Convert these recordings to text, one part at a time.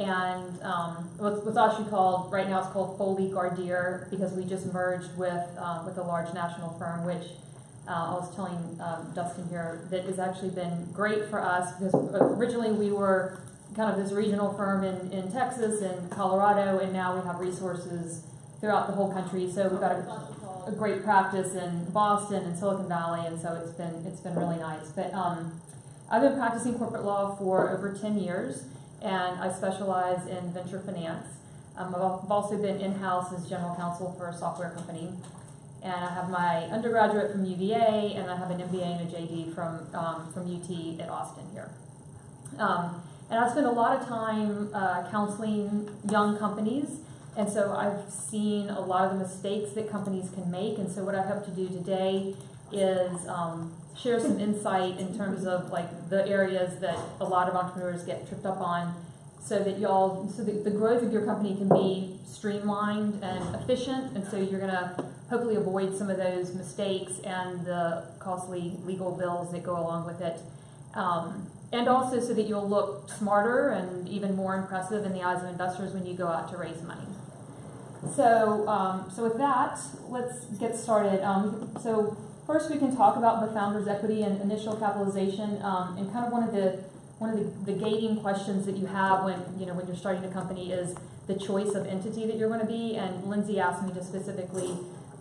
and what's actually called, right now it's called Foley Gardier, because we just merged with a large national firm, which I was telling Dustin here, that has actually been great for us, because originally we were kind of this regional firm in Texas and Colorado, and now we have resources throughout the whole country. So we've got a great practice in Boston and Silicon Valley, and so it's been really nice. But I've been practicing corporate law for over 10 years, and I specialize in venture finance. I've also been in-house as general counsel for a software company, and I have my undergraduate from UVA, and I have an MBA and a JD from UT at Austin here. And I spend a lot of time counseling young companies, and so I've seen a lot of the mistakes that companies can make, and so what I hope to do today is share some insight in terms of like the areas that a lot of entrepreneurs get tripped up on, so that the growth of your company can be streamlined and efficient, and so you're gonna hopefully avoid some of those mistakes and the costly legal bills that go along with it. And also so that you'll look smarter and even more impressive in the eyes of investors when you go out to raise money. So, so with that, let's get started. So first we can talk about the founder's equity and initial capitalization, and kind of one of the gating questions that you have when you're starting a company is the choice of entity that you're going to be. And Lindsay asked me to specifically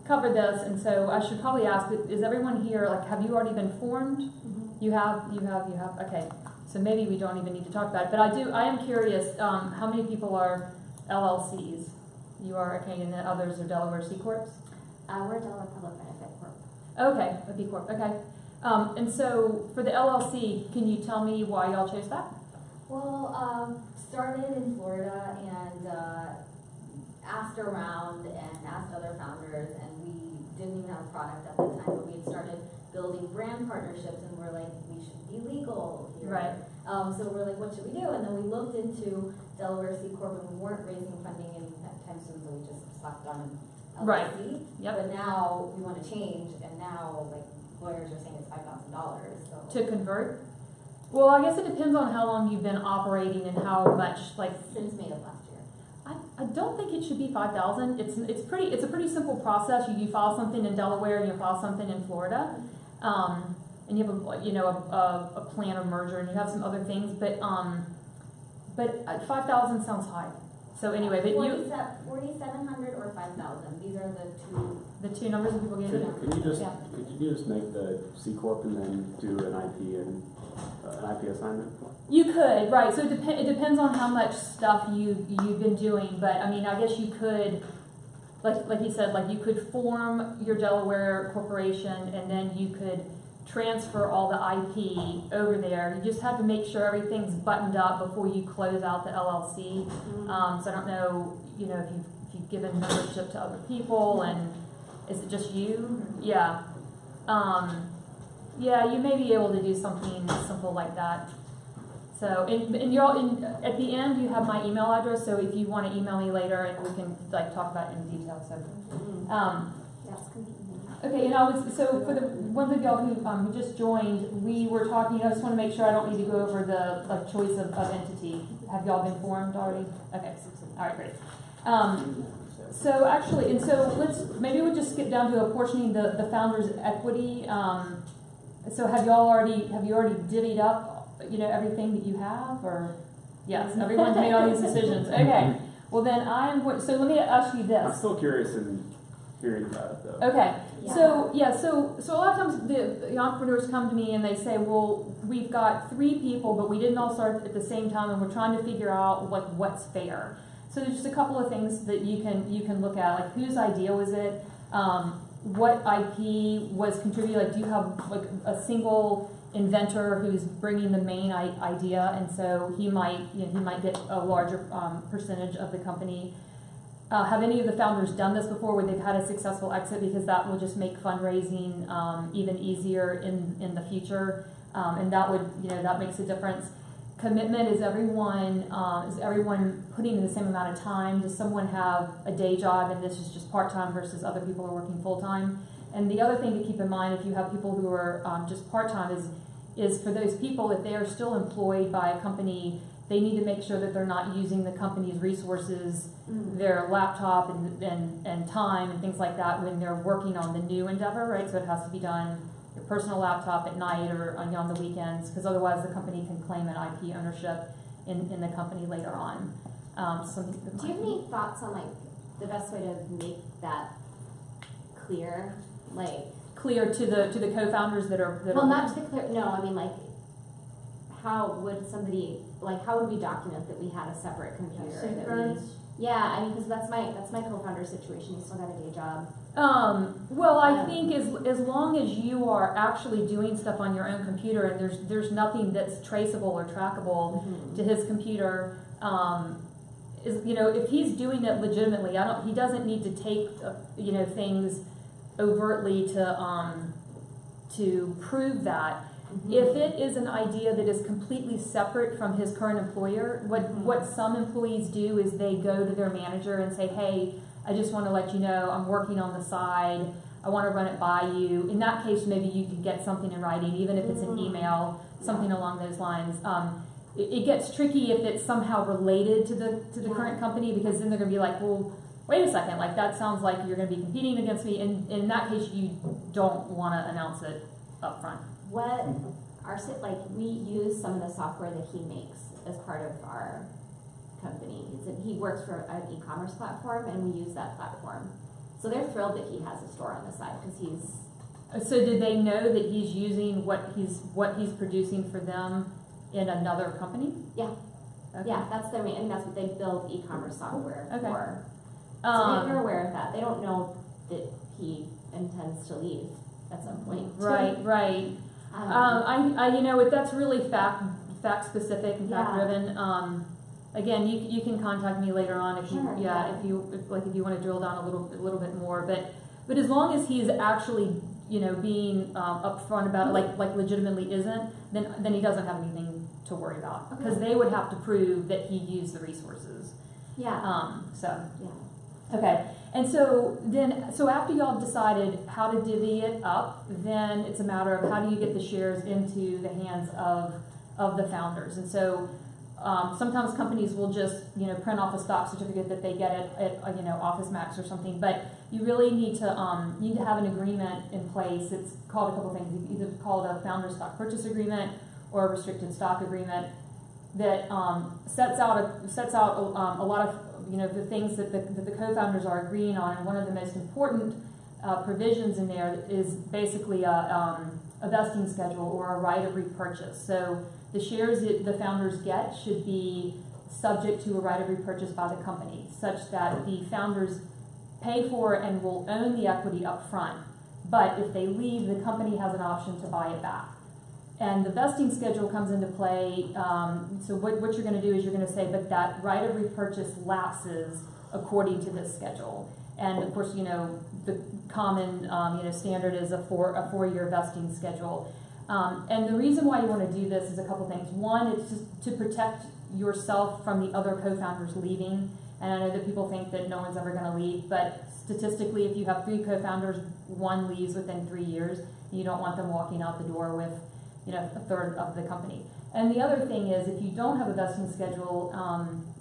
cover this, and so I should probably ask: is everyone here, like, have you already been formed? Mm-hmm. You have. Okay, so maybe we don't even need to talk about it. But I am curious. How many people are LLCs? You are, okay, and the others are Delaware C Corps? We're a Delaware Public Benefit Corp. Okay, a B Corp. Okay. And so for the LLC, can you tell me why y'all chose that? Well, started in Florida and asked around and asked other founders, and we didn't even have a product at the time, but we had started building brand partnerships, and we're like, we should be legal here. Right. So we're like, what should we do? And then we looked into Delaware C Corp, and we weren't raising funding anytime soon, so we just slapped on an LLC. Right. Yep. But now we want to change, and now like lawyers are saying it's $5,000. So. To convert? Well, I guess it depends on how long you've been operating and how much, like, since May of last year. I don't think it should be 5,000. It's a pretty simple process. You file something in Delaware and you file something in Florida, and you have a plan of merger, and you have some other things, but 5,000 sounds high. So anyway, but 4,700 or 5,000. These are the two numbers that people gave you. Could you just make the C Corp and then do an IP and an IP assignment? You could, right? So it depends on how much stuff you've been doing, but I mean, I guess you could, like you said, like you could form your Delaware corporation, and then you could transfer all the IP over there. You just have to make sure everything's buttoned up before you close out the LLC. Mm-hmm. So I don't know, if you've given membership to other people, and is it just you? Yeah. Yeah, you may be able to do something simple like that. So, and you're all at the end, you have my email address, so if you want to email me later, and we can like talk about it in detail. So, okay, and so for the ones of y'all who just joined, we were talking. I just want to make sure I don't need to go over the like choice of entity. Have y'all been formed already? Okay, all right, great. So actually, and so maybe we'll just skip down to apportioning the founder's equity. So have you already divvied up, everything that you have, or yes, everyone's made all these decisions. Okay, well then so let me ask you this. I'm still curious in hearing about it though. Okay, yeah. So a lot of times the entrepreneurs come to me and they say, well, we've got 3 people, but we didn't all start at the same time, and we're trying to figure out like what's fair. So there's just a couple of things that you can look at, like whose idea was it, what IP was contributed. Like, do you have like a single inventor who's bringing the main idea, and so he might get a larger percentage of the company. Have any of the founders done this before, where they've had a successful exit, because that will just make fundraising even easier in the future, and that makes a difference. Commitment, is everyone putting in the same amount of time? Does someone have a day job and this is just part-time versus other people are working full-time? And the other thing to keep in mind, if you have people who are just part-time, is for those people, if they are still employed by a company they need to make sure that they're not using the company's resources, their laptop and time and things like that when they're working on the new endeavor, right? So it has to be done your personal laptop at night or on the weekends, because otherwise the company can claim an IP ownership in the company later on. Do you have any thoughts on like the best way to make that clear? Like clear to the co-founders that are well, not to the clear. No, I mean like how would we document that we had a separate computer? Yeah, I mean, because that's my co-founder situation. He's still got a day job. Well, I think as long as you are actually doing stuff on your own computer and there's nothing that's traceable or trackable to his computer, if he's doing it legitimately, he doesn't need to take things overtly to prove that. If it is an idea that is completely separate from his current employer, what some employees do is they go to their manager and say, hey, I just want to let you know I'm working on the side. I want to run it by you. In that case, maybe you can get something in writing, even if it's an email, something along those lines. It gets tricky if it's somehow related to the current company, because then they're going to be like, well, wait a second, like that sounds like you're going to be competing against me. And in that case, you don't want to announce it up front. We use some of the software that he makes as part of our company. He works for an e-commerce platform, and we use that platform. So they're thrilled that he has a store on the side because he's. So did they know that he's using what he's producing for them in another company? Yeah. Okay. Yeah, that's their main. I mean, that's what they build e-commerce software for. So they're aware of that. They don't know that he intends to leave at some point. Right. That's really fact specific and fact driven. Again, you can contact me later on if you if you want to drill down a little bit more. But as long as he's actually being upfront about it, like legitimately isn't, then he doesn't have anything to worry about, because they would have to prove that he used the resources. Yeah. Okay. And so after y'all have decided how to divvy it up, then it's a matter of how do you get the shares into the hands of the founders. And so sometimes companies will just print off a stock certificate that they get at Office Max or something, but you really need to have an agreement in place. It's called a couple things. Either called a founder stock purchase agreement or a restricted stock agreement that sets out a lot of the things that the co-founders are agreeing on. And one of the most important provisions in there is basically a vesting schedule or a right of repurchase. So the shares that the founders get should be subject to a right of repurchase by the company, such that the founders pay for and will own the equity up front. But if they leave, the company has an option to buy it back. And the vesting schedule comes into play. So what you're going to do is you're going to say, but that right of repurchase lapses according to this schedule. And of course, the common standard is a 4-year vesting schedule. And the reason why you want to do this is a couple things. One, it's just to protect yourself from the other co-founders leaving. And I know that people think that no one's ever going to leave, but statistically, if you have 3 co-founders, 1 leaves within 3 years. You don't want them walking out the door with a third of the company. And the other thing is, if you don't have a vesting schedule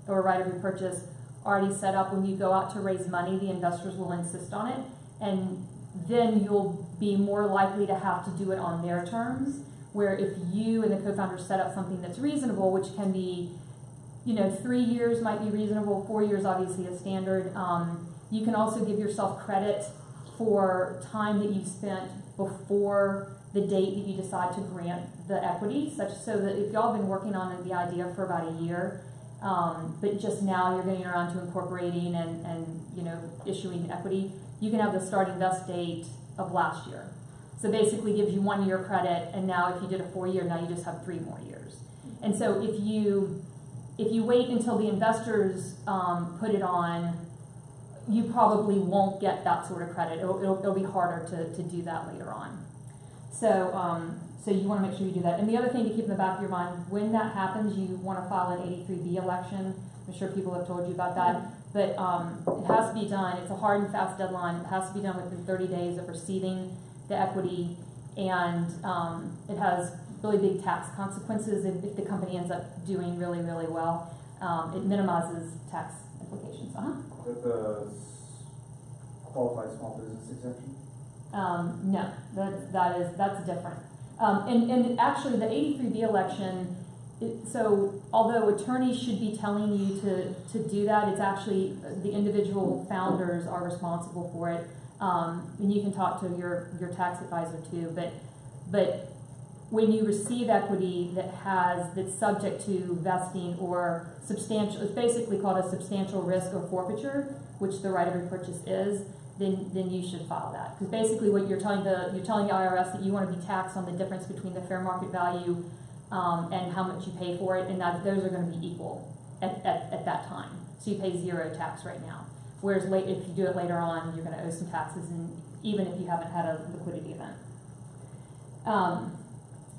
or a right of repurchase already set up, when you go out to raise money, the investors will insist on it, and then you'll be more likely to have to do it on their terms, where if you and the co-founders set up something that's reasonable, which can be 3 years might be reasonable, 4 years obviously is standard. You can also give yourself credit for time that you've spent before the date that you decide to grant the equity, so that if y'all have been working on the idea for about a year, but just now you're getting around to incorporating and issuing equity, you can have the starting vest date of last year. So basically gives you 1 year credit, and now if you did a 4-year, now you just have 3 more years. And so if you wait until the investors put it on, you probably won't get that sort of credit. It'll be harder to do that later on. So you want to make sure you do that. And the other thing to keep in the back of your mind, when that happens, you want to file an 83B election. I'm sure people have told you about that. But it has to be done. It's a hard and fast deadline. It has to be done within 30 days of receiving the equity. And it has really big tax consequences if the company ends up doing really, really well. It minimizes tax implications. The qualified small business exemption? No, that's different. And actually, the 83B election. So although attorneys should be telling you to do that, it's actually the individual founders are responsible for it. And you can talk to your tax advisor too. But when you receive equity that's subject to vesting or substantial, it's basically called a substantial risk of forfeiture, which the right of repurchase is. Then you should file that, because basically what you're telling the IRS that you want to be taxed on the difference between the fair market value and how much you pay for it, and that those are going to be equal at that time. So you pay 0 tax right now. Whereas if you do it later on, you're going to owe some taxes, and even if you haven't had a liquidity event.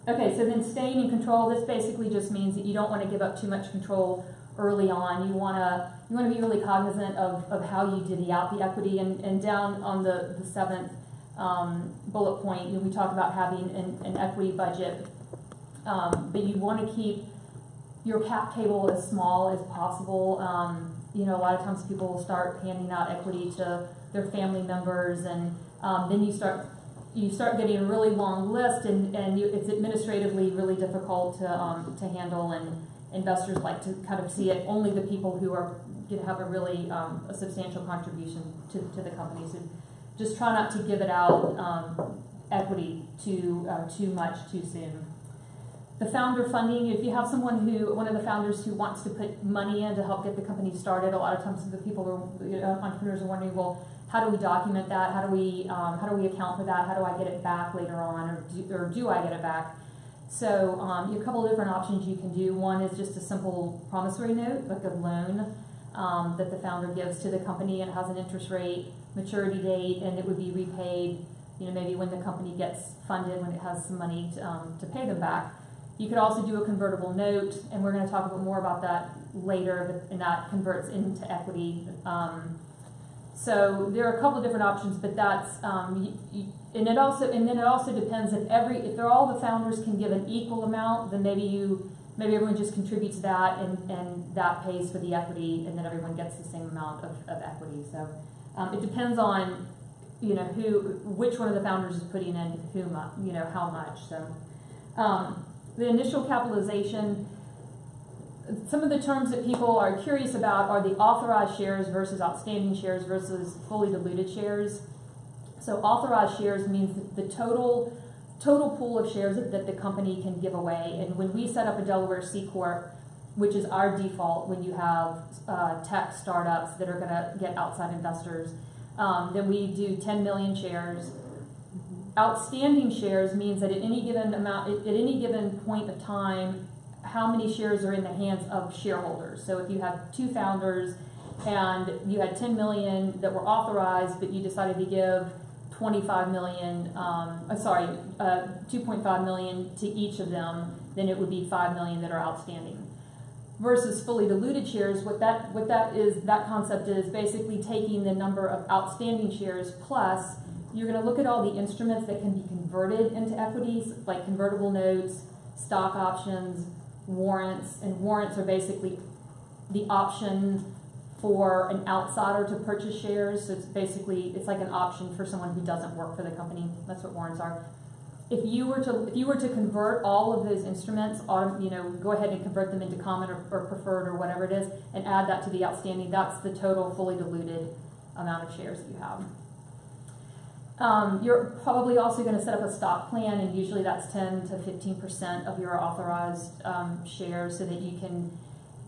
Okay, so then staying in control. This basically just means that you don't want to give up too much control early on. You want to be really cognizant of how you divvy out the equity. And down on the 7th bullet point, we talk about having an equity budget. But you want to keep your cap table as small as possible. A lot of times people will start handing out equity to their family members, and then you start getting a really long list, and it's administratively really difficult to handle, and investors like to kind of see it only the people who are going to have a really a substantial contribution to the company. So just try not to give it out equity too much too soon. The founder funding, if you have one of the founders who wants to put money in to help get the company started, a lot of times the entrepreneurs are wondering, well, how do we document that? How do we account for that? How do I get it back later on, or do I get it back? So you have a couple of different options you can do. One is just a simple promissory note, like a loan that the founder gives to the company, and it has an interest rate, maturity date, and it would be repaid, maybe when the company gets funded, when it has some money to pay them back. You could also do a convertible note, and we're going to talk a bit more about that later, and that converts into equity. So there are a couple of different options, but that's and then it also depends if all the founders can give an equal amount, then maybe everyone just contributes that, and that pays for the equity, and then everyone gets the same amount of equity. So it depends on which one of the founders is putting in how much. So the initial capitalization. Some of the terms that people are curious about are the authorized shares versus outstanding shares versus fully diluted shares. So authorized shares means the total pool of shares that the company can give away. And when we set up a Delaware C Corp, which is our default when you have tech startups that are going to get outside investors, then we do 10 million shares. Outstanding shares means that at any given point of time, how many shares are in the hands of shareholders. So if you have 2 founders and you had 10 million that were authorized, but you decided to give 2.5 million to each of them, then it would be 5 million that are outstanding. Versus fully diluted shares, what that concept is basically taking the number of outstanding shares plus you're going to look at all the instruments that can be converted into equities, like convertible notes, stock options, warrants, and warrants are basically the option for an outsider to purchase shares. So it's like an option for someone who doesn't work for the company. That's what warrants are. If you were to convert all of those instruments, go ahead and convert them into common or preferred or whatever it is, and add that to the outstanding. That's the total fully diluted amount of shares that you have. You're probably also going to set up a stock plan, and usually that's 10 to 15% of your authorized shares, so that you can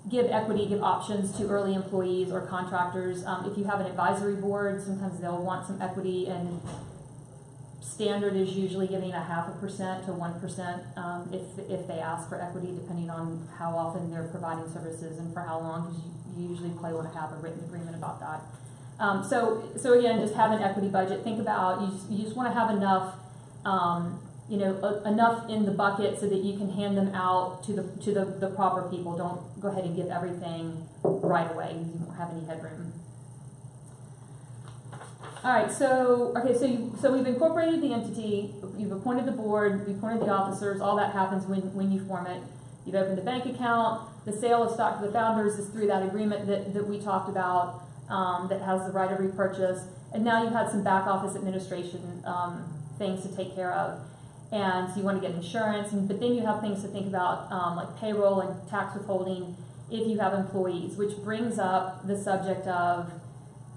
give options to early employees or contractors. If you have an advisory board, sometimes they'll want some equity, and standard is usually giving 0.5% to 1% if they ask for equity, depending on how often they're providing services and for how long, because you usually probably want to have a written agreement about that. So again, just have an equity budget. Think about you just want to have enough, enough in the bucket so that you can hand them out to the proper people. Don't go ahead and give everything right away. You won't have any headroom. All right, so, okay, so we've incorporated the entity, you've appointed the board, you've appointed the officers, all that happens when you form it. You've opened a bank account, the sale of stock to the founders is through that agreement that we talked about, that has the right of repurchase. And now you've had some back office administration, things to take care of. And so you want to get insurance, but then you have things to think about, like payroll and tax withholding if you have employees, which brings up the subject of,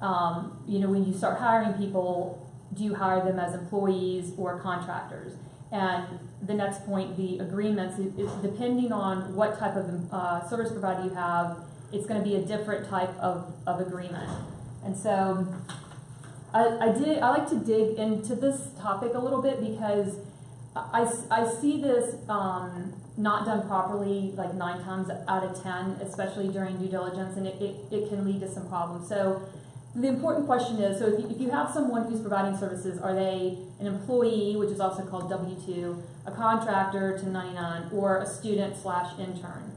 when you start hiring people, do you hire them as employees or contractors? And the next point, the agreements, is depending on what type of service provider you have, it's going to be a different type of agreement. And so I like to dig into this topic a little bit because I see this not done properly like 9 times out of 10, especially during due diligence, and it can lead to some problems. So the important question is, so if you have someone who's providing services, are they an employee, which is also called W-2, a contractor, 1099, or a student/intern?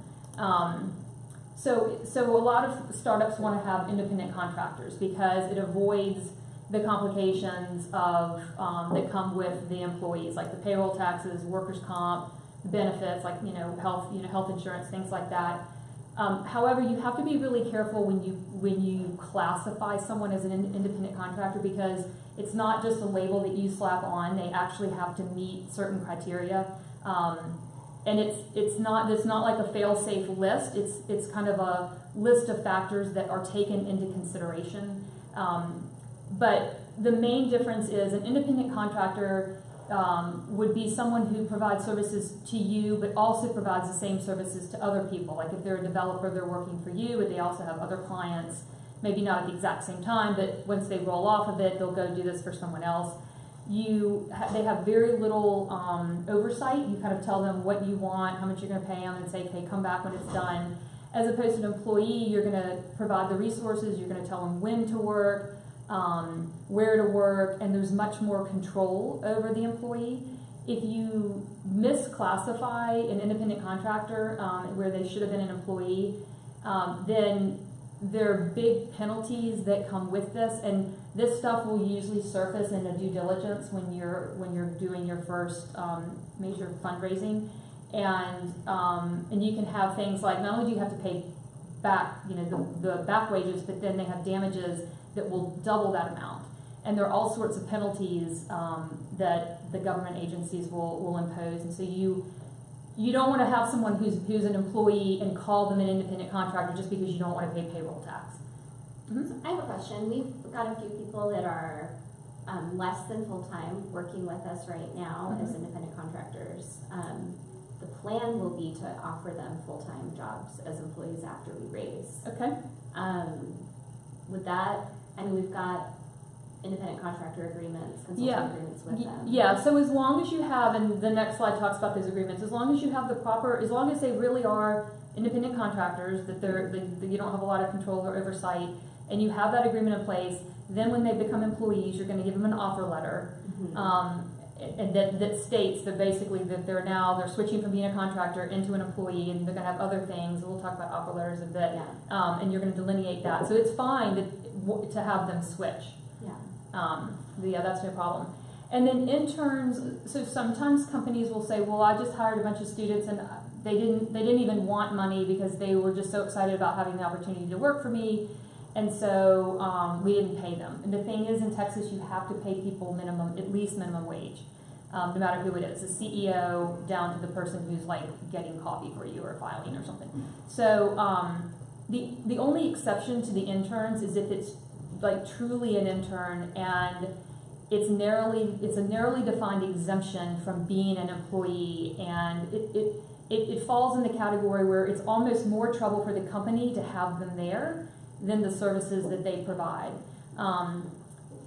So a lot of startups want to have independent contractors because it avoids the complications of that come with the employees, like the payroll taxes, workers' comp, benefits, like health insurance, things like that. However, you have to be really careful when you classify someone as an independent contractor because it's not just a label that you slap on. They actually have to meet certain criteria, and it's not like a fail-safe list. It's kind of a list of factors that are taken into consideration. But the main difference is an independent contractor would be someone who provides services to you, but also provides the same services to other people. Like if they're a developer, they're working for you, but they also have other clients, maybe not at the exact same time, but once they roll off of it, they'll go do this for someone else. They have very little oversight. You kind of tell them what you want, how much you're going to pay them, and say, okay, come back when it's done. As opposed to an employee, you're going to provide the resources, you're going to tell them when to work, where to work, and there's much more control over the employee. If you misclassify an independent contractor where they should have been an employee, then there are big penalties that come with this, and this stuff will usually surface in a due diligence when you're doing your first major fundraising, and you can have things like not only do you have to pay back the back wages, but then they have damages that will double that amount. And there are all sorts of penalties that the government agencies will impose. And so you don't want to have someone who's an employee and call them an independent contractor just because you don't want to pay payroll tax. So I have a question. We've got a few people that are less than full-time working with us right now as independent contractors. The plan will be to offer them full-time jobs as employees after we raise. Okay. With that, we've got independent contractor agreements, consulting agreements with them. Yeah, so as long as you have, and the next slide talks about those agreements, as long as you have as long as they really are independent contractors, that you don't have a lot of control or oversight, and you have that agreement in place, then when they become employees, you're going to give them an offer letter, and that states that basically that they're switching from being a contractor into an employee, and they're going to have other things. We'll talk about offer letters a bit, and you're going to delineate that. So it's fine to have them switch. That's no problem. And then interns. So sometimes companies will say, "Well, I just hired a bunch of students, and they didn't even want money because they were just so excited about having the opportunity to work for me." And so we didn't pay them. And the thing is, in Texas, you have to pay people at least minimum wage, no matter who it is, the CEO down to the person who's like getting coffee for you or filing or something. So the only exception to the interns is if it's like truly an intern and it's a narrowly defined exemption from being an employee, and it falls in the category where it's almost more trouble for the company to have them there than the services that they provide.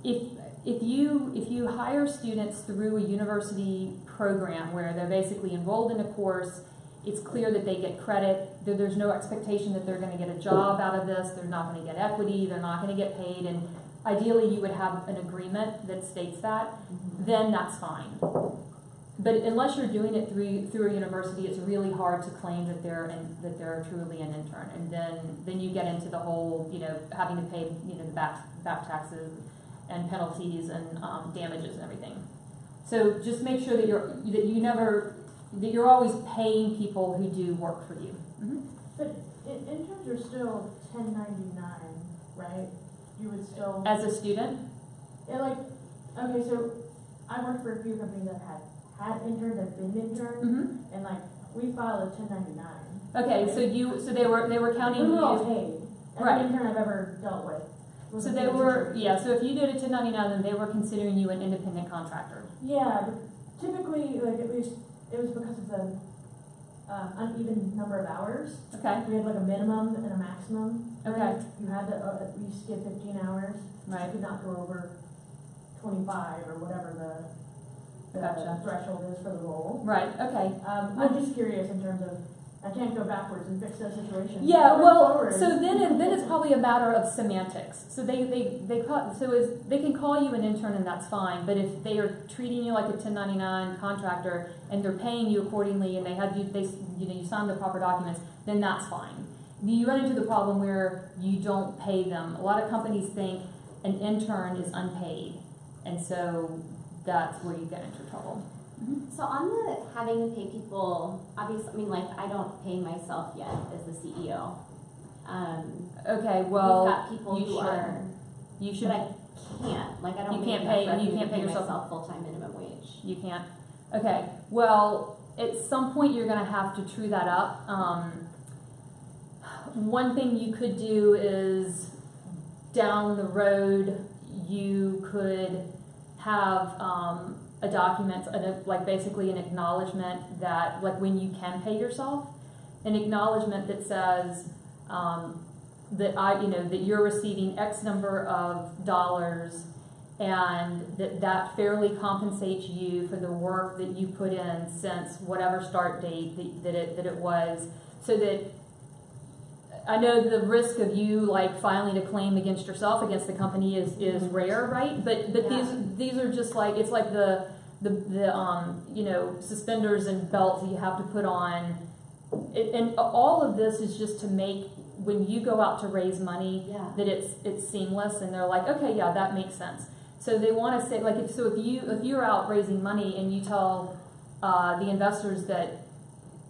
If you hire students through a university program where they're basically enrolled in a course, it's clear that they get credit. There's no expectation that they're going to get a job out of this. They're not going to get equity. They're not going to get paid. And ideally, you would have an agreement that states that. Then that's fine. But unless you're doing it through a university, it's really hard to claim that they're truly an intern. And then you get into the whole having to pay the back taxes and penalties and damages and everything. So just make sure that you're always paying people who do work for you. Mm-hmm. But interns are still 1099, right? You would still. As a student, Okay, so I worked for a few companies that had interns, have been interns, mm-hmm. and we filed a 1099. Okay, right? so they were counting We were all you. paid. Every Right. intern I've ever dealt with. was So a they paid were, intern. yeah, so if you did a 1099, then they were considering you an independent contractor. Yeah, but typically, at least, it was because of the uneven number of hours. Okay, We had a minimum and a maximum. Okay. Right? You had to at least get 15 hours. right. You could not go over 25 or whatever the Gotcha. threshold is for the role. Right, okay. I'm just curious in terms of, I can't go backwards and fix that situation. Yeah, Going well, forward- so then it's probably a matter of semantics. So they can call you an intern and that's fine, but if they are treating you like a 1099 contractor and they're paying you accordingly and you sign the proper documents, then that's fine. You run into the problem where you don't pay them. A lot of companies think an intern is unpaid, and so that's where you get into trouble. So on the having to pay people, obviously, I don't pay myself yet as the CEO. Okay, We've well, got people you who should. are, You should. but I can't. I don't You make can't enough pay- revenue you can't to pay yourself- myself full-time minimum wage. You can't. Okay. Well, at some point you're going to have to true that up. One thing you could do is down the road you could have a document, basically an acknowledgement that, when you can pay yourself, an acknowledgement that says that you're receiving X number of dollars, and that fairly compensates you for the work that you put in since whatever start date that it was, so that I know the risk of you filing a claim against yourself against the company is rare, right? But Yeah. these are just it's like the suspenders and belts that you have to put on, and all of this is just to make, when you go out to raise money, Yeah. that it's seamless, and they're like, okay, yeah, that makes sense. So they want to say, if you're out raising money and you tell the investors that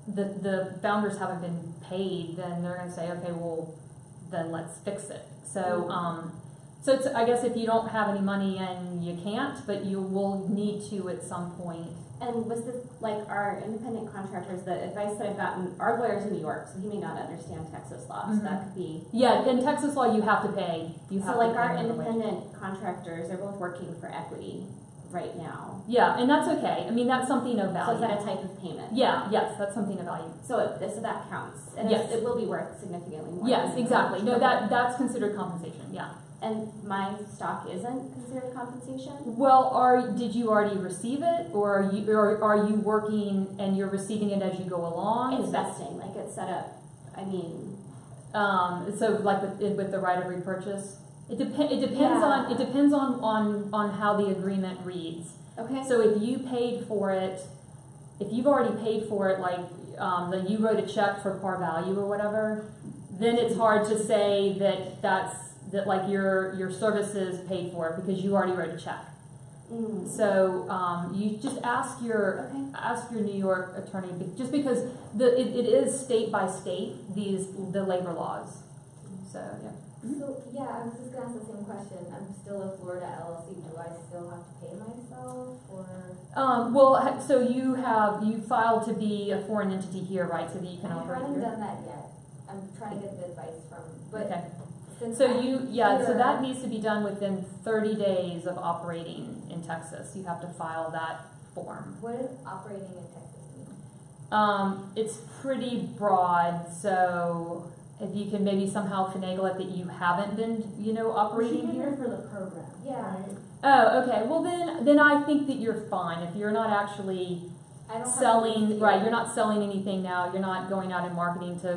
the founders haven't been paid, then they're going to say, okay, well, then let's fix it. So so it's, I guess if you don't have any money and you can't, but you will need to at some point. And was this, our independent contractors, the advice that I've gotten, our lawyer's in New York, so he may not understand Texas law, so that could be. Yeah, in Texas law, you have to pay. Our independent contractors, they're both working for equity right now. Yeah, and that's okay. I mean, that's something of value. So is that a type of payment? Yeah, yes, that's something of value. So that counts. And Yes. it will be worth significantly more. Yes, than- exactly. No, that's considered compensation. Yeah. And my stock isn't considered compensation? Well, did you already receive it, or are you working and you're receiving it as you go along? It's Is that- vesting, it's set up, so with the right of repurchase, it depends Yeah. on how the agreement reads. okay. So if you paid for it, if you've already paid for it, then you wrote a check for par value or whatever, then it's hard to say that your services paid for it because you already wrote a check. So you just ask your New York attorney, just because it is state by state, the labor laws. So yeah. So, I was just gonna ask the same question. I'm still a Florida LLC. Do I still have to pay myself, or? So you filed to be a foreign entity here, right? So that you can I operate haven't here. done that yet. I'm trying to get the advice from, but Okay. since So I'm so that here- needs to be done within 30 days of operating in Texas. You have to file that form. What does operating in Texas mean? It's pretty broad, so if you can maybe somehow finagle it that you haven't been, operating She here. here for the program. Yeah. Right? Oh, okay. Well, then I think that you're fine. If you're not actually I don't have to selling, list right, here. you're not selling anything now, you're not going out and marketing to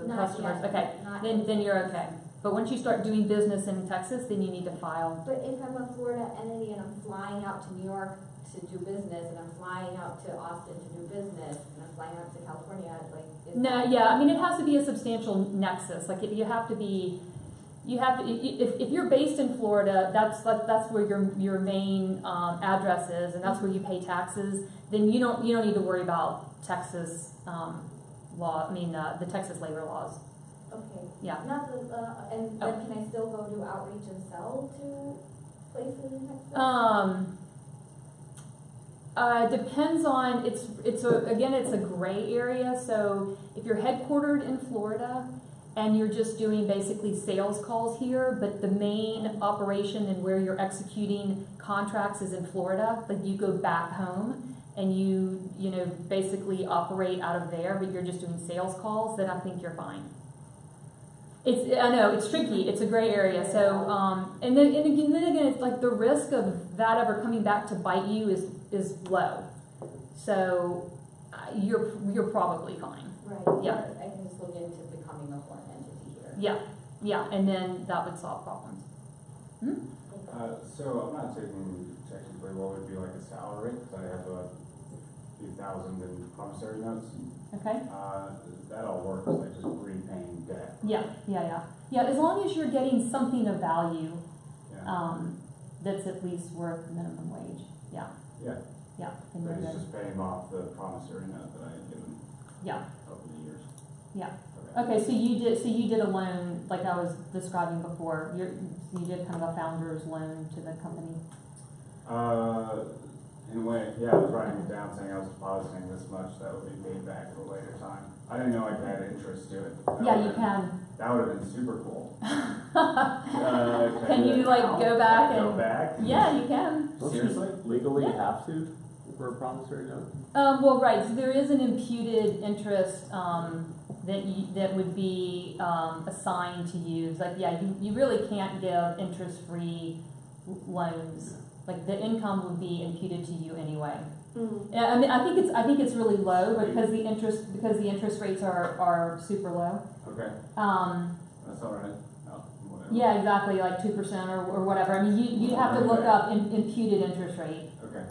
Not customers. yet. Okay, Not then you're okay. But once you start doing business in Texas, then you need to file. But if I'm a Florida entity and I'm flying out to New York to do business, and I'm flying out to Austin to do business, and I'm flying out to California, is No, that- yeah, I mean, it has to be a substantial nexus. You have to be, You have to, if you're based in Florida, that's where your main address is, and that's where you pay taxes. Then you don't need to worry about Texas law. I mean the Texas labor laws. Okay. Yeah. Not the, and Oh. then can I still go do outreach and sell to places in Texas? Depends on it's a gray area. So if you're headquartered in Florida and you're just doing basically sales calls here, but the main operation and where you're executing contracts is in Florida, like you go back home and you basically operate out of there, but you're just doing sales calls, then I think you're fine. I know it's tricky. It's a gray area. So and then again, it's like the risk of that ever coming back to bite you is low. So you're probably fine. Right. Yeah. I can just look into becoming a foreign entity here. Yeah, and then that would solve problems. So I'm not taking technically what would be like a salary, because I have a few thousand in promissory notes. Okay. That all works, like just repaying debt. Yeah. As long as you're getting something of value, Yeah. that's at least worth minimum wage. Yeah. And But you're it's good. just paying off the promissory note that I had given Yeah. over the years. Yeah. Okay. Okay, so you did a loan like I was describing before. You did kind of a founder's loan to the company. In a way, yeah, I was writing it down saying I was depositing this much, that would be paid back at a later time. I didn't know I could add interest to it. Yeah, you can. That would have been super cool. Can you like go back Go and? back? Yeah, you can. Don't you Seriously? legally Yeah. have to for a promissory note? Well, right. So there is an imputed interest that would be assigned to you. It's like, yeah, you really can't give interest-free loans. Like the income would be imputed to you anyway. Yeah, I mean, I think it's really low because the interest rates are super low. Okay, that's all right. Oh, whatever. Yeah, exactly, like 2% or whatever. I mean, you'd have to look up imputed interest rate. Okay.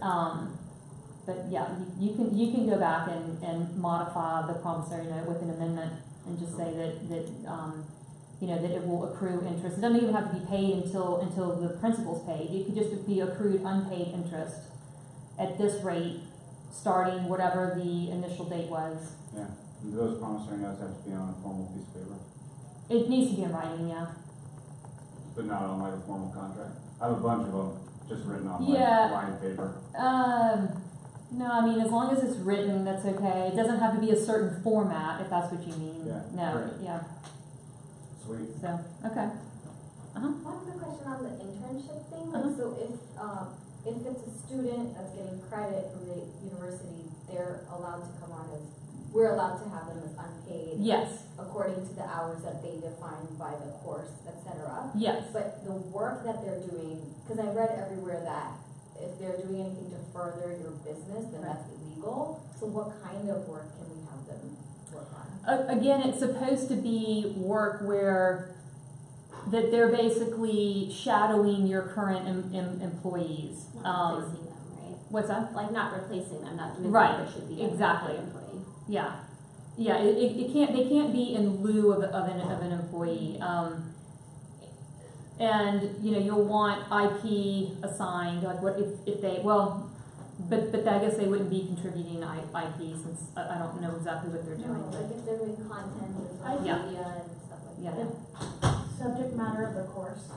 But yeah, you can go back and modify the promissory note with an amendment and just say that it will accrue interest. It doesn't even have to be paid until the principal's paid. It could just be accrued unpaid interest at this rate, starting whatever the initial date was. Yeah. Do those promissory notes have to be on a formal piece of paper? It needs to be in writing, yeah. But not on like a formal contract? I have a bunch of them just written on Yeah. line paper. No, I mean, as long as it's written, that's okay. It doesn't have to be a certain format, if that's what you mean. Yeah, No, right. yeah, Sweet. so, okay. One quick question on the internship thing, like, so if it's a student that's getting credit from the university, we're allowed to have them as unpaid. Yes, According to the hours that they define by the course, etc. yes. But the work that they're doing, because I read everywhere that if they're doing anything to further your business, then that's illegal. So what kind of work can we have them work on? Again, it's supposed to be work where that they're basically shadowing your current employees. Not replacing them, right? What's that? Like not replacing them, not doing Right, what they should be. exactly. As an employee. Yeah, it can't. They can't be in lieu of an employee. And you'll want IP assigned. Like what if they but I guess they wouldn't be contributing IP since I don't know exactly what they're doing. No, like if they're doing content and social Yeah. media and stuff like Yeah. that. Subject matter of the course.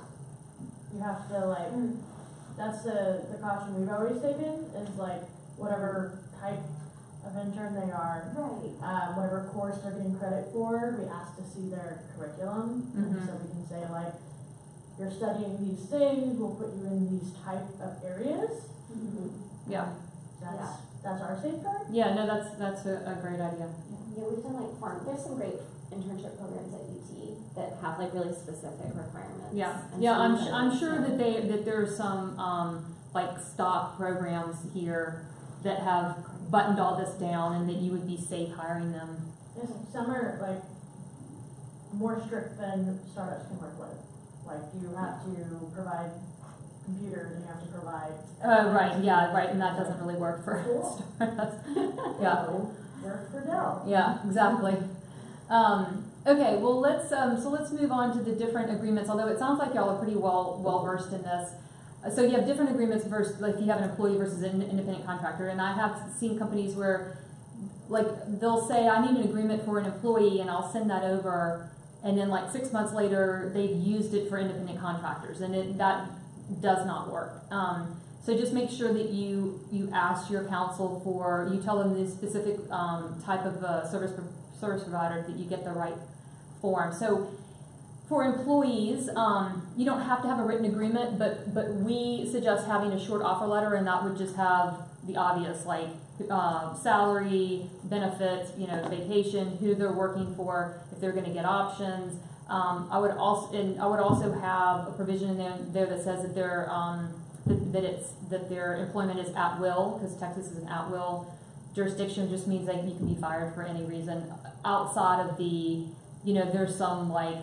You have to like, that's the caution we've always taken is like whatever type of intern they are, Right. whatever course they're getting credit for, we ask to see their curriculum. And Mhm. so we can say like, you're studying these things, we'll put you in these type of areas. Yeah, That's our safeguard. yeah. No, that's a great idea. Yeah, we've done like there's some great internship programs at UT that have like really specific requirements. Yeah, And yeah. some I'm that sure don't. that there's some like stock programs here that have buttoned all this down, and that you would be safe hiring them. Yes, some are like more strict than startups can work with. Like you have to provide computers and you have to provide. Right. Yeah. Right. And that doesn't really work for startups. Yeah. Work for Dell. Yeah. Exactly. Okay, well, let's move on to the different agreements, although it sounds like y'all are pretty well versed in this. So you have different agreements versus, like you have an employee versus an independent contractor, and I have seen companies where, like, they'll say, I need an agreement for an employee, and I'll send that over, and then like 6 months later, they've used it for independent contractors, and that does not work. So just make sure that you ask your counsel for, you tell them the specific type of service provider that you get the right form. So for employees, you don't have to have a written agreement, but we suggest having a short offer letter, and that would just have the obvious, like salary, benefits, vacation, who they're working for, if they're going to get options. I would also have a provision in there that says that that their employment is at will, because Texas is an at will jurisdiction. Just means that you can be fired for any reason outside of the, there's some like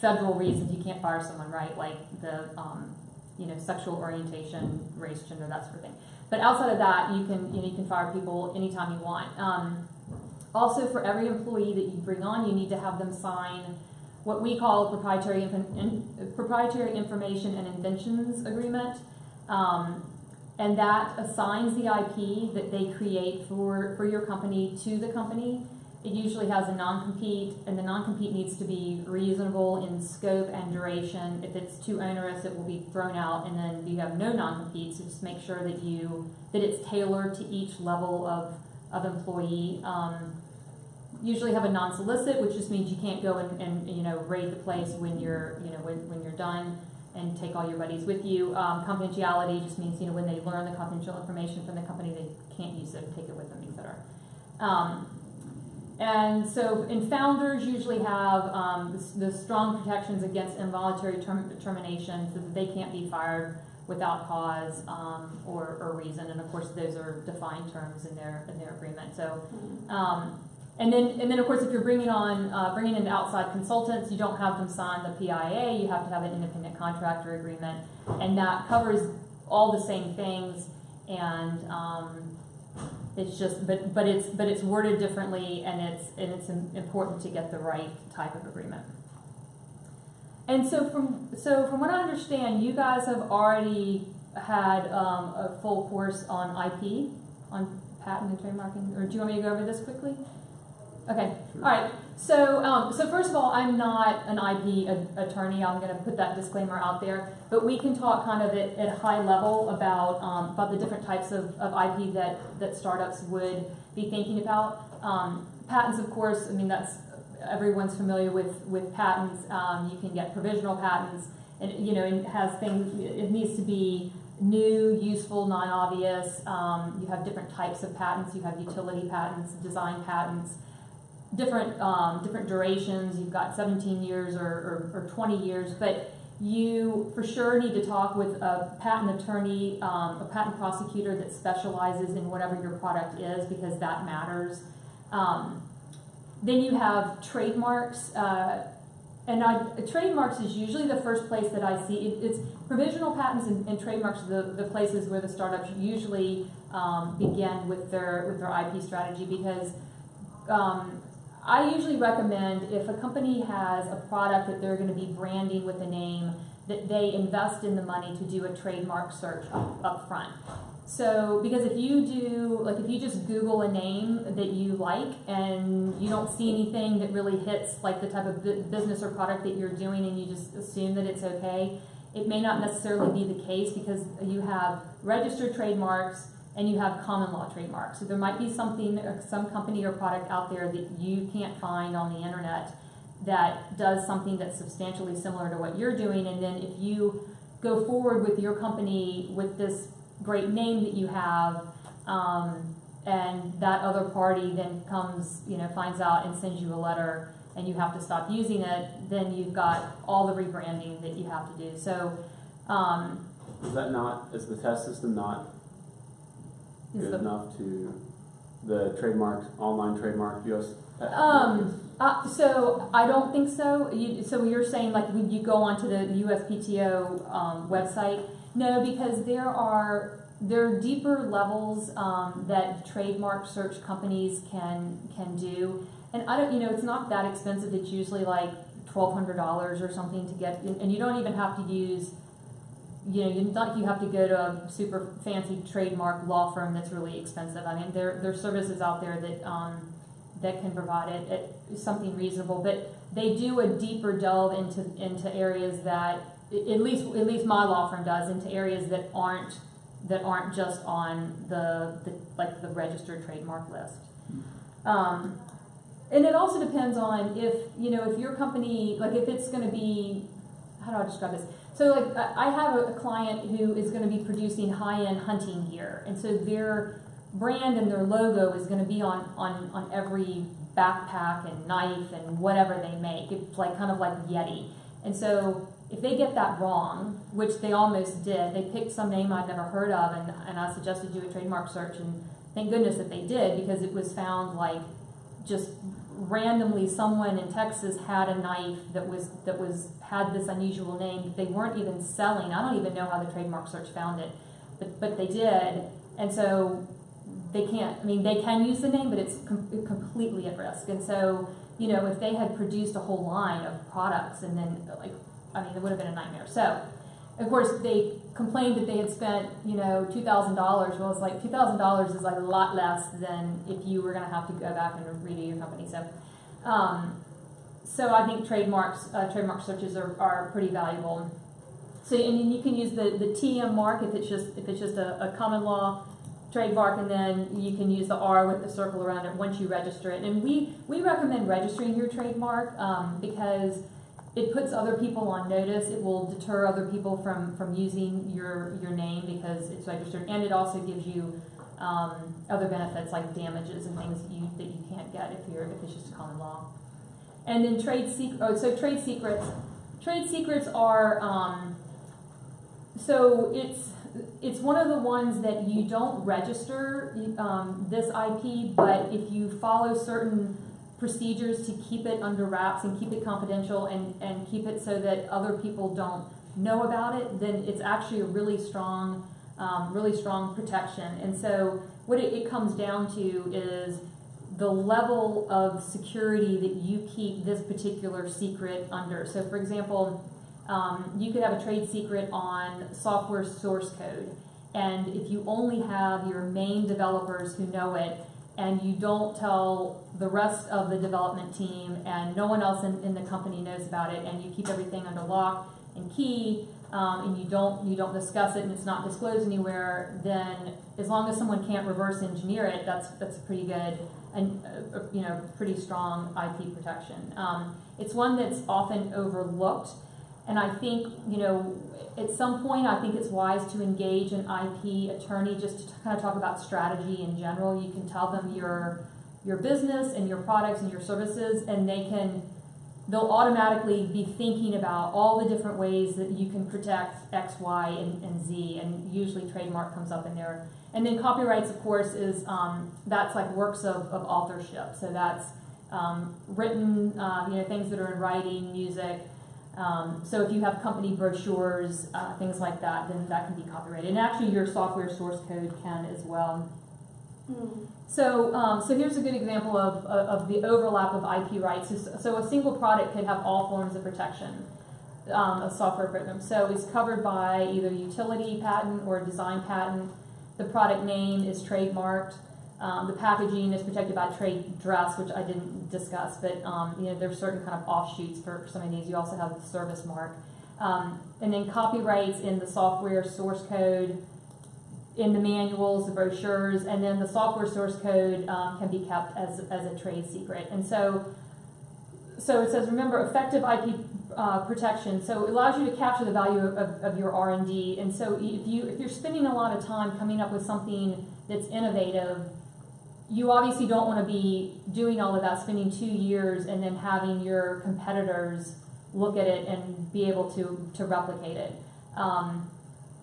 federal reasons you can't fire someone, right? Like the sexual orientation, race, gender, that sort of thing. But outside of that, you can fire people anytime you want. Also, for every employee that you bring on, you need to have them sign what we call a proprietary information and inventions agreement. And that assigns the IP that they create for your company to the company. It usually has a non-compete, and the non-compete needs to be reasonable in scope and duration. If it's too onerous, it will be thrown out, and then you have no non-compete, so just make sure that it's tailored to each level of employee. Usually have a non-solicit, which just means you can't go and raid the place when you're done and take all your buddies with you. Confidentiality just means when they learn the confidential information from the company, they can't use it, take it with them, etc. And so, founders usually have the strong protections against involuntary termination, so that they can't be fired without cause or reason. And of course, those are defined terms in their agreement. So, and then of course, if you're bringing in outside consultants, you don't have them sign the PIA. You have to have an independent contractor agreement, and that covers all the same things. And it's just, but it's worded differently, and it's important to get the right type of agreement. And so from what I understand, you guys have already had a full course on IP, on patent and trademarking. Or do you want me to go over this quickly? Okay. All right. So first of all, I'm not an IP attorney. I'm going to put that disclaimer out there. But we can talk kind of at a high level about the different types of IP that startups would be thinking about. Patents, of course. I mean, that's everyone's familiar with patents. You can get provisional patents, and it has things. It needs to be new, useful, non-obvious. You have different types of patents. You have utility patents, design patents. Different durations. You've got 17 years or 20 years, but you for sure need to talk with a patent attorney, a patent prosecutor that specializes in whatever your product is, because that matters. Then you have trademarks, trademarks is usually the first place that I see. It's provisional patents and trademarks are the places where the startups usually begin with their IP strategy, because I usually recommend, if a company has a product that they're going to be branding with a name, that they invest in the money to do a trademark search up front. So, because if you just Google a name that you like and you don't see anything that really hits like the type of business or product that you're doing, and you just assume that it's okay, it may not necessarily be the case, because you have registered trademarks and you have common law trademarks. So there might be some company or product out there that you can't find on the internet that does something that's substantially similar to what you're doing. And then if you go forward with your company with this great name that you have, and that other party then comes, finds out and sends you a letter, and you have to stop using it, then you've got all the rebranding that you have to do. So, is the test system not good enough to the trademark, online trademark, US patent? So I don't think so. So you're saying like when you go onto the USPTO website? No, because there are deeper levels that trademark search companies can do, And I don't, it's not that expensive. It's usually like $1,200 or something to get, and you don't even have to use, not you have to go to a super fancy trademark law firm that's really expensive. I mean, there's services out there that can provide it at something reasonable, but they do a deeper delve into areas that at least my law firm does, into areas that aren't just on the registered trademark list. And it also depends on if your company, like if it's going to be, how do I describe this? So like I have a client who is going to be producing high-end hunting gear, and so their brand and their logo is going to be on every backpack and knife and whatever they make. It's like kind of like Yeti. And so if they get that wrong, which they almost did, they picked some name I'd never heard of, and I suggested do a trademark search, and thank goodness that they did, because it was found like just randomly someone in Texas had a knife that had this unusual name that they weren't even selling. I don't even know how the trademark search found it, but they did, and so they can't. I mean, they can use the name, but it's completely at risk. And so, if they had produced a whole line of products, and then it would have been a nightmare. So, of course, they complained that they had spent, $2,000. Well, it's like $2,000 is like a lot less than if you were going to have to go back and redo your company. So, so I think trademark searches are pretty valuable. So, and you can use the TM mark if it's just a common law trademark, and then you can use the R with the circle around it once you register it. And we recommend registering your trademark because it puts other people on notice. It will deter other people from using your name because it's registered, and it also gives you other benefits like damages and things that you can't get if it's just a common law. And then trade secrets. Trade secrets are so it's one of the ones that you don't register this IP, but if you follow certain procedures to keep it under wraps and keep it confidential and keep it so that other people don't know about it, then it's actually a really strong protection. And so what it comes down to is the level of security that you keep this particular secret under. So for example, you could have a trade secret on software source code, and if you only have your main developers who know it, and you don't tell the rest of the development team, and no one else in the company knows about it, and you keep everything under lock and key, and you don't discuss it, and it's not disclosed anywhere, then as long as someone can't reverse engineer it, that's pretty good and pretty strong IP protection. It's one that's often overlooked. And I think, at some point, I think it's wise to engage an IP attorney just to kind of talk about strategy in general. You can tell them your business and your products and your services, and they'll automatically be thinking about all the different ways that you can protect X, Y, and Z, and usually trademark comes up in there. And then copyrights, of course, is that's like works of authorship. So that's written, things that are in writing, music. So if you have company brochures, things like that, then that can be copyrighted. And actually your software source code can as well. So here's a good example of the overlap of IP rights. So a single product could have all forms of protection of software program. So it's covered by either utility patent or design patent. The product name is trademarked. The packaging is protected by trade dress, which I didn't discuss, but there's certain kind of offshoots for some of these. You also have the service mark. And then copyrights in the software source code, in the manuals, the brochures, and then the software source code can be kept as a trade secret. And so it says, remember, effective IP protection. So it allows you to capture the value of your R&D. And so if you're spending a lot of time coming up with something that's innovative, you obviously don't want to be doing all of that, spending 2 years, and then having your competitors look at it and be able to replicate it.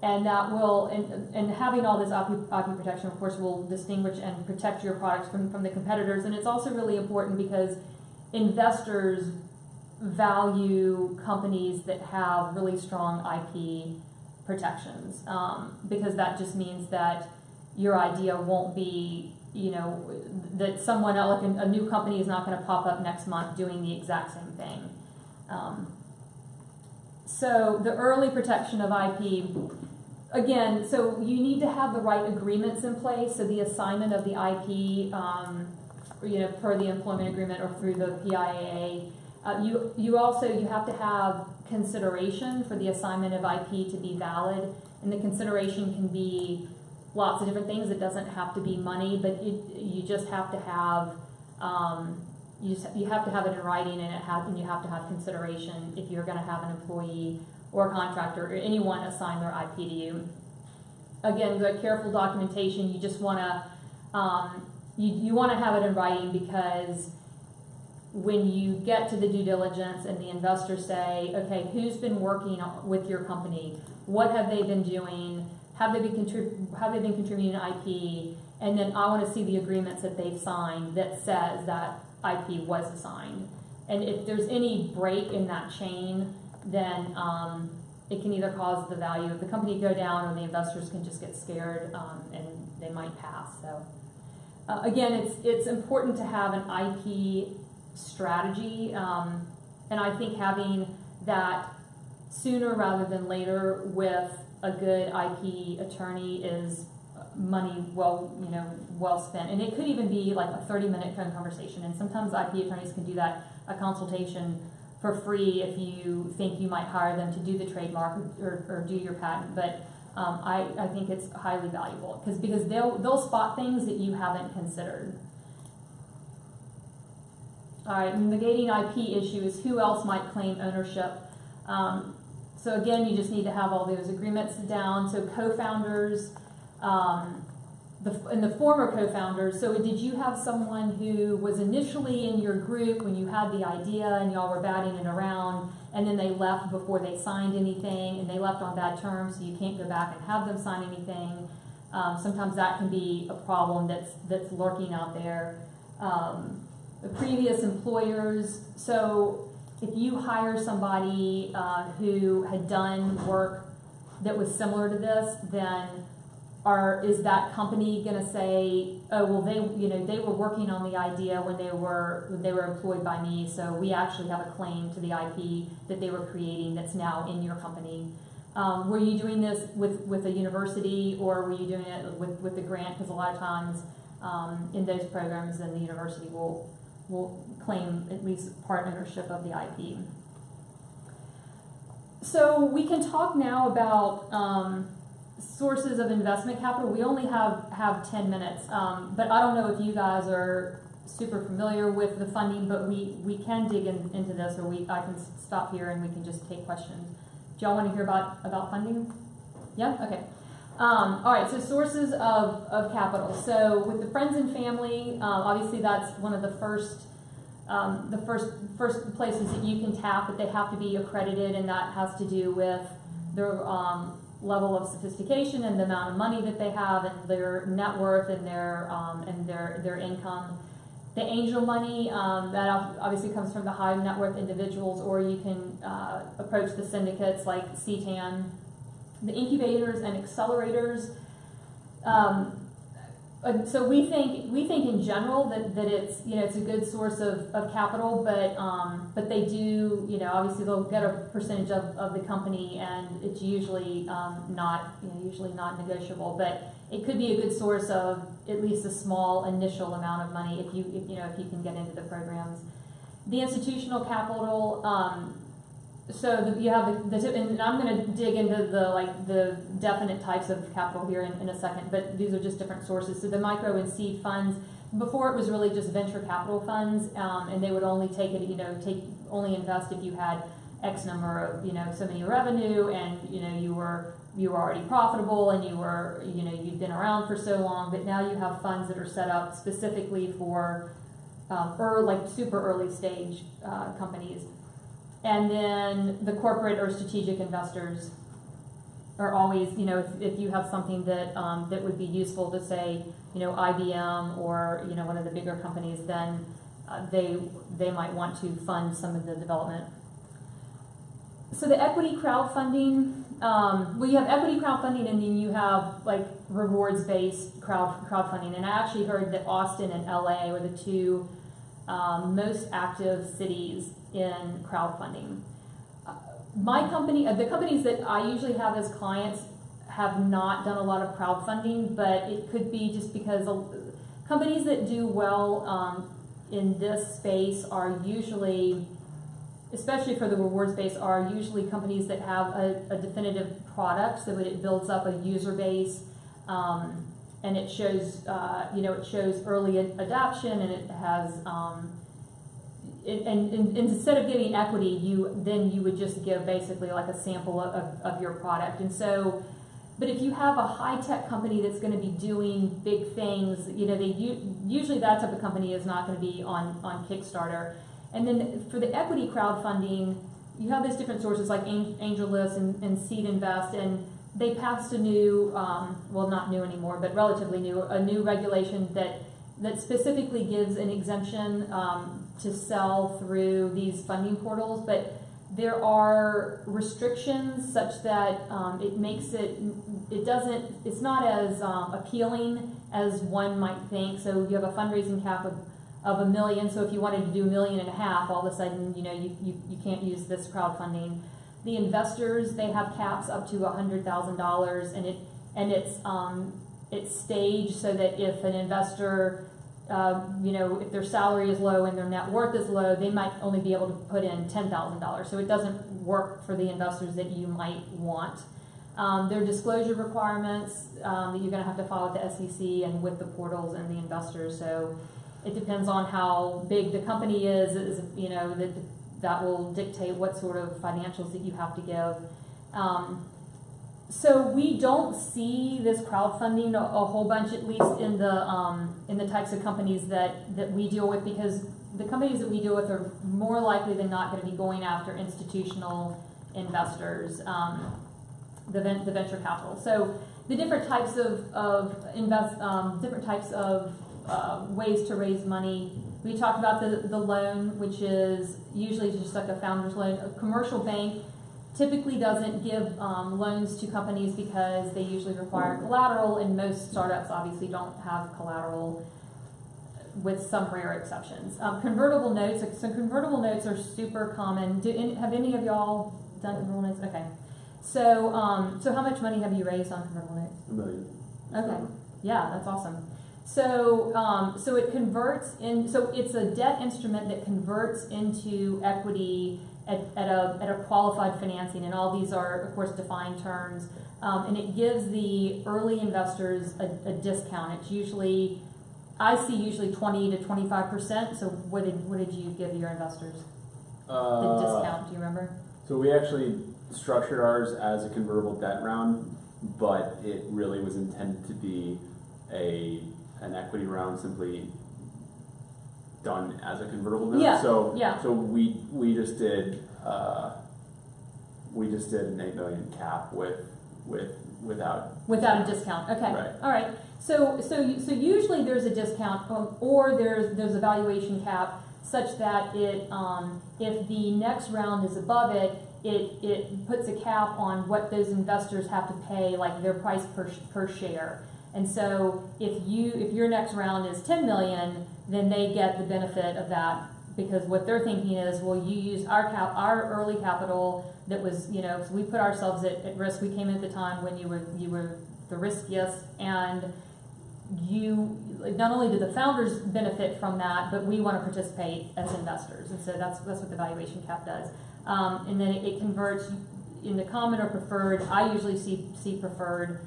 And that will, and having all this IP protection, of course, will distinguish and protect your products from the competitors. And it's also really important because investors value companies that have really strong IP protections, because that just means that your idea won't be you know, that someone else, like a new company is not gonna pop up next month doing the exact same thing. So the early protection of IP, again, so you need to have the right agreements in place, so the assignment of the IP, you know, per the employment agreement or through the PIAA. You have to have consideration for the assignment of IP to be valid, and the consideration can be lots of different things. It doesn't have to be money, but you just have to have you have to have it in writing, and you have to have consideration if you're going to have an employee or a contractor or anyone assign their IP to you. Again, the careful documentation. You just want to you want to have it in writing, because when you get to the due diligence and the investors say, okay, who's been working with your company? What have they been doing? Have they been contributing IP? And then I want to see the agreements that they've signed that says that IP was assigned. And if there's any break in that chain, then it can either cause the value of the company to go down, or the investors can just get scared and they might pass. So again, it's important to have an IP strategy, and I think having that sooner rather than later with a good IP attorney is money well spent. And it could even be like a 30-minute phone conversation, and sometimes IP attorneys can do that, a consultation for free if you think you might hire them to do the trademark or do your patent. But I think it's highly valuable because they'll spot things that you haven't considered. All right, and the gating IP issue is who else might claim ownership. So again, you just need to have all those agreements down. So co-founders, and the former co-founders. So did you have someone who was initially in your group when you had the idea and y'all were batting it around, and then they left before they signed anything, and they left on bad terms, so you can't go back and have them sign anything? Sometimes that can be a problem that's lurking out there. The previous employers, so if you hire somebody who had done work that was similar to this, then is that company going to say, oh well, they were working on the idea when they were employed by me, so we actually have a claim to the IP that they were creating that's now in your company. Were you doing this with a university, or were you doing it with the grant? Because a lot of times in those programs, then the university will claim at least part ownership of the IP. So we can talk now about sources of investment capital. We only have 10 minutes, but I don't know if you guys are super familiar with the funding, but we can dig into this, or I can stop here and we can just take questions. Do y'all want to hear about funding? Yeah? Okay. All right, so sources of capital. So with the friends and family, obviously that's one of the first places that you can tap, but they have to be accredited, and that has to do with their level of sophistication and the amount of money that they have, and their net worth, and their income. The angel money, that obviously comes from the high net worth individuals, or you can approach the syndicates like CTAN. The incubators and accelerators. So we think in general that it's it's a good source of capital, but they do obviously they'll get a percentage of the company, and it's usually not negotiable. But it could be a good source of at least a small initial amount of money if you can get into the programs. The institutional capital. So you have and I'm going to dig into the definite types of capital here in a second, but these are just different sources. So the micro and seed funds, before it was really just venture capital funds, and they would only take it, only invest if you had X number of so many revenue, and you were already profitable, and you'd been around for so long. But now you have funds that are set up specifically for super early stage companies. And then the corporate or strategic investors are always, if you have something that that would be useful to say, IBM or one of the bigger companies, then they might want to fund some of the development. So the equity crowdfunding, well, you have equity crowdfunding, and then you have like rewards-based crowdfunding. And I actually heard that Austin and LA were the two most active cities in crowdfunding. My company, the companies that I usually have as clients, have not done a lot of crowdfunding, but it could be just because companies that do well in this space are usually, especially for the rewards base, are usually companies that have a definitive product, so that it builds up a user base, and it shows, it shows early adoption, and it has, and instead of giving equity, you would just give basically like a sample of your product. And so, but if you have a high-tech company that's going to be doing big things, usually that type of company is not going to be on Kickstarter. And then for the equity crowdfunding, you have these different sources like AngelList and Seed Invest, and they passed a new, well, not new anymore, but relatively new, a new regulation that specifically gives an exemption to sell through these funding portals, but there are restrictions such that it makes it's not as appealing as one might think. So you have a fundraising cap of $1 million. So if you wanted to do $1.5 million, all of a sudden, you can't use this crowdfunding. The investors, they have caps up to $100,000, and it's staged so that if an investor, if their salary is low and their net worth is low, they might only be able to put in $10,000. So it doesn't work for the investors that you might want. There are disclosure requirements that you're going to have to file with the SEC and with the portals and the investors. So it depends on how big the company is, that will dictate what sort of financials that you have to give. So we don't see this crowdfunding a whole bunch, at least in the types of companies that we deal with, because the companies that we deal with are more likely than not going to be going after institutional investors, the venture capital. So the different types of ways to raise money. We talked about the loan, which is usually just like a founder's loan. A commercial bank typically doesn't give loans to companies because they usually require collateral, and most startups obviously don't have collateral, with some rare exceptions. Convertible notes. So convertible notes are super common. Have any of y'all done convertible notes? Okay. So how much money have you raised on convertible notes? $1 million. Okay. Yeah, that's awesome. So it converts in. So it's a debt instrument that converts into equity at a qualified financing, and all these are, of course, defined terms. And it gives the early investors a discount. It's usually 20 to 25%. So what did you give your investors? The discount, do you remember? So we actually structured ours as a convertible debt round, but it really was intended to be an equity round, simply done as a convertible note. Yeah. So yeah. So we just did an $8 million cap without a discount. Okay. Right. All right. So usually there's a discount, or there's a valuation cap such that if the next round is above it, it puts a cap on what those investors have to pay, like their price per share. And so if your next round is 10 million, then they get the benefit of that, because what they're thinking is, well, you used our early capital that was, so we put ourselves at risk. We came in at the time when you were the riskiest, and not only do the founders benefit from that, but we want to participate as investors. And so that's what the valuation cap does. And then it converts into common or preferred. I usually see preferred.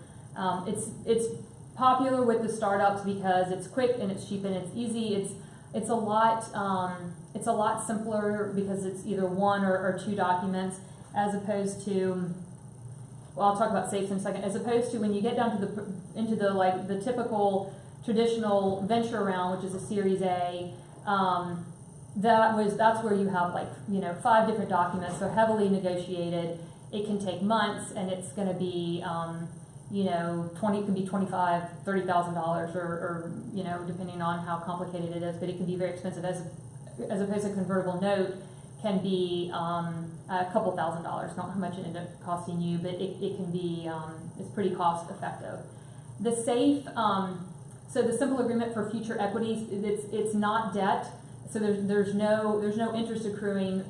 It's popular with the startups because it's quick and it's cheap and it's easy. It's a lot simpler because it's either one or two documents, as opposed to, well, I'll talk about safes in a second, as opposed to when you get down to into the typical traditional venture round, which is a Series A. That's where you have 5 different documents. They're heavily negotiated. It can take months, and it's going to be can be $25,000, $30,000, or depending on how complicated it is. But it can be very expensive. As opposed to a convertible note can be a couple $1,000s, not how much it ended up costing you, but it can be, it's pretty cost effective. The SAFE, so the simple agreement for future equities, it's not debt, so there's no interest accruing,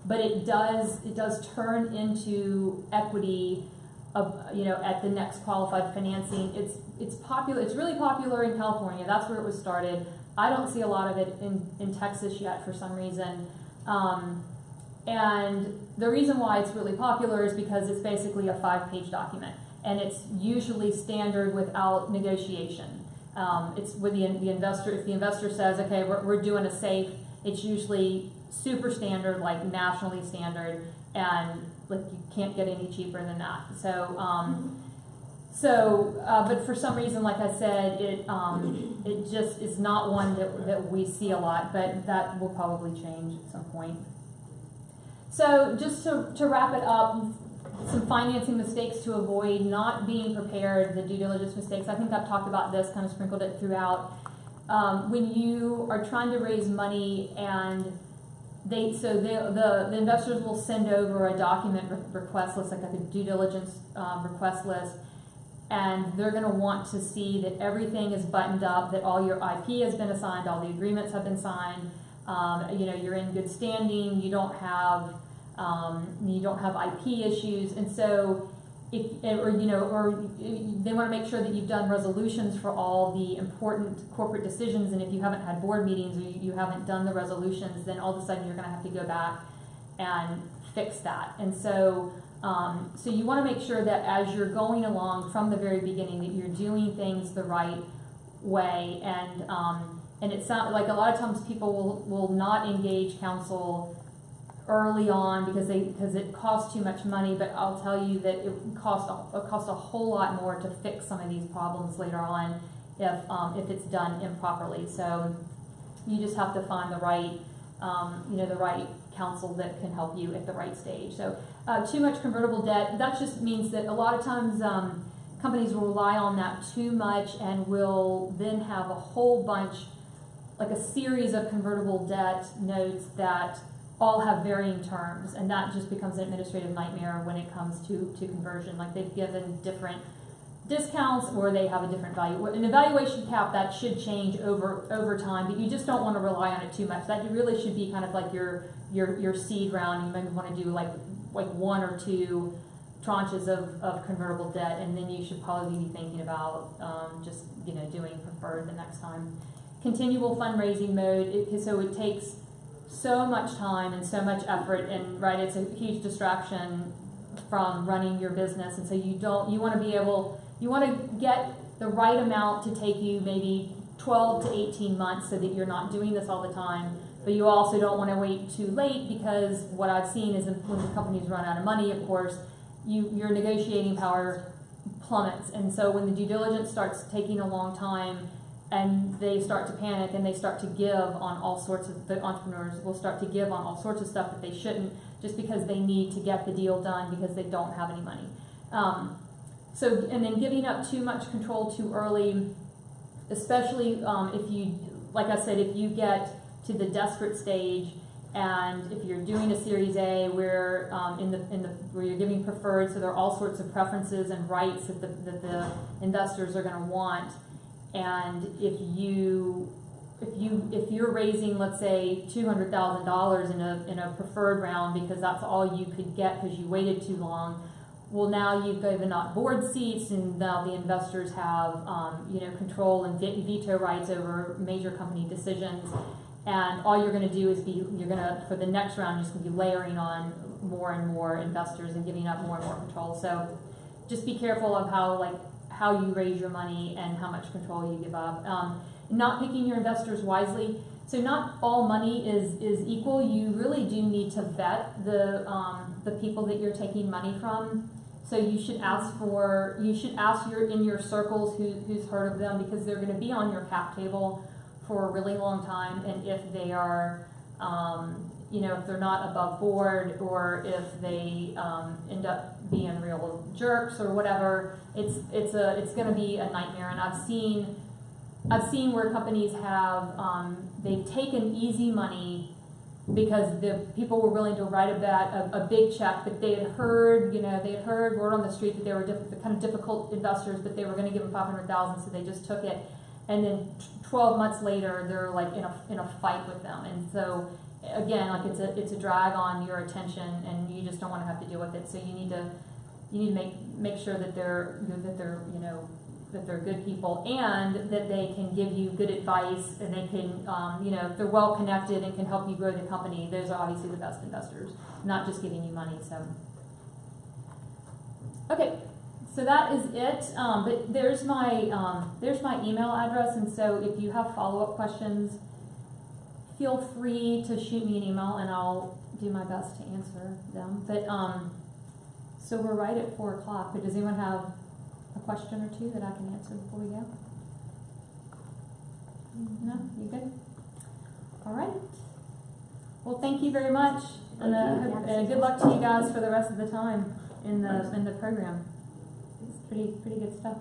but it does turn into equity of, at the next qualified financing. It's popular, it's really popular in California, that's where it was started. I don't see a lot of it in Texas yet for some reason. And the reason why it's really popular is because it's basically a 5-page document, and it's usually standard without negotiation. It's with the investor, if the investor says, okay, we're doing a SAFE, it's usually super standard, like nationally standard, and like you can't get any cheaper than that. But for some reason, like I said, it just is not one that we see a lot, but that will probably change at some point. So just to wrap it up, some financing mistakes to avoid, not being prepared, the due diligence mistakes. I think I've talked about this, kind of sprinkled it throughout. When you are trying to raise money and the investors will send over a document request list, like a due diligence request list, and they're going to want to see that everything is buttoned up, that all your IP has been assigned, all the agreements have been signed, you're in good standing, you don't have IP issues, and so they want to make sure that you've done resolutions for all the important corporate decisions, and if you haven't had board meetings or you haven't done the resolutions, then all of a sudden you're going to have to go back and fix that. And so you want to make sure that as you're going along from the very beginning that you're doing things the right way, and it sounds like a lot of times people will not engage counsel early on because it costs too much money, but I'll tell you that it costs a whole lot more to fix some of these problems later on if it's done improperly. So you just have to find the right the right counsel that can help you at the right stage. So too much convertible debt, that just means that a lot of times companies will rely on that too much and will then have a whole bunch, like a series of convertible debt notes that all have varying terms, and that just becomes an administrative nightmare when it comes to conversion. Like they've given different discounts or they have a different value. An evaluation cap, that should change over time, but you just don't want to rely on it too much. That really should be kind of like your seed round. You maybe want to do like 1 or 2 tranches of convertible debt, and then you should probably be thinking about just doing preferred the next time. Continual fundraising mode, so it takes so much time and so much effort, and it's a huge distraction from running your business, and so you want to get the right amount to take you maybe 12 to 18 months so that you're not doing this all the time, but you also don't want to wait too late, because what I've seen is when the companies run out of money, of course, your negotiating power plummets, and so when the due diligence starts taking a long time, and they start to panic and they start to give on all sorts of, the entrepreneurs will start to give on all sorts of stuff that they shouldn't, just because they need to get the deal done because they don't have any money. And then giving up too much control too early, especially if you, like I said, if you get to the desperate stage, and if you're doing a Series A where where you're giving preferred, so there are all sorts of preferences and rights that the investors are going to want. And if you're raising, let's say, $200,000 in a preferred round because that's all you could get because you waited too long, well, now you've given up board seats, and now the investors have control and veto rights over major company decisions. And all you're going to do is for the next round, you're just going to be layering on more and more investors and giving up more and more control. So just be careful of how you raise your money and how much control you give up. Not picking your investors wisely. So not all money is equal. You really do need to vet the people that you're taking money from. So you should ask in your circles who's heard of them, because they're going to be on your cap table for a really long time. And if they are, if they're not above board, or if they end up being real jerks or whatever, it's going to be a nightmare. And I've seen where companies have they've taken easy money because the people were willing to write a big check, but they had heard, word on the street that they were kind of difficult investors, but they were going to give them $500,000, so they just took it. And then 12 months later, they're like in a fight with them, and so again, like it's a drag on your attention, and you just don't want to have to deal with it. So you need to make sure that they're good people, and that they can give you good advice, and they can if they're well connected and can help you grow the company. Those are obviously the best investors, not just giving you money. So okay. So that is it, but there's my email address, and so if you have follow-up questions, feel free to shoot me an email, and I'll do my best to answer them. But so we're right at 4 o'clock, but does anyone have a question or two that I can answer before we go? No? You good? All right. Well, thank you very much, and good luck to you guys for the rest of the time in the program. It's pretty good stuff.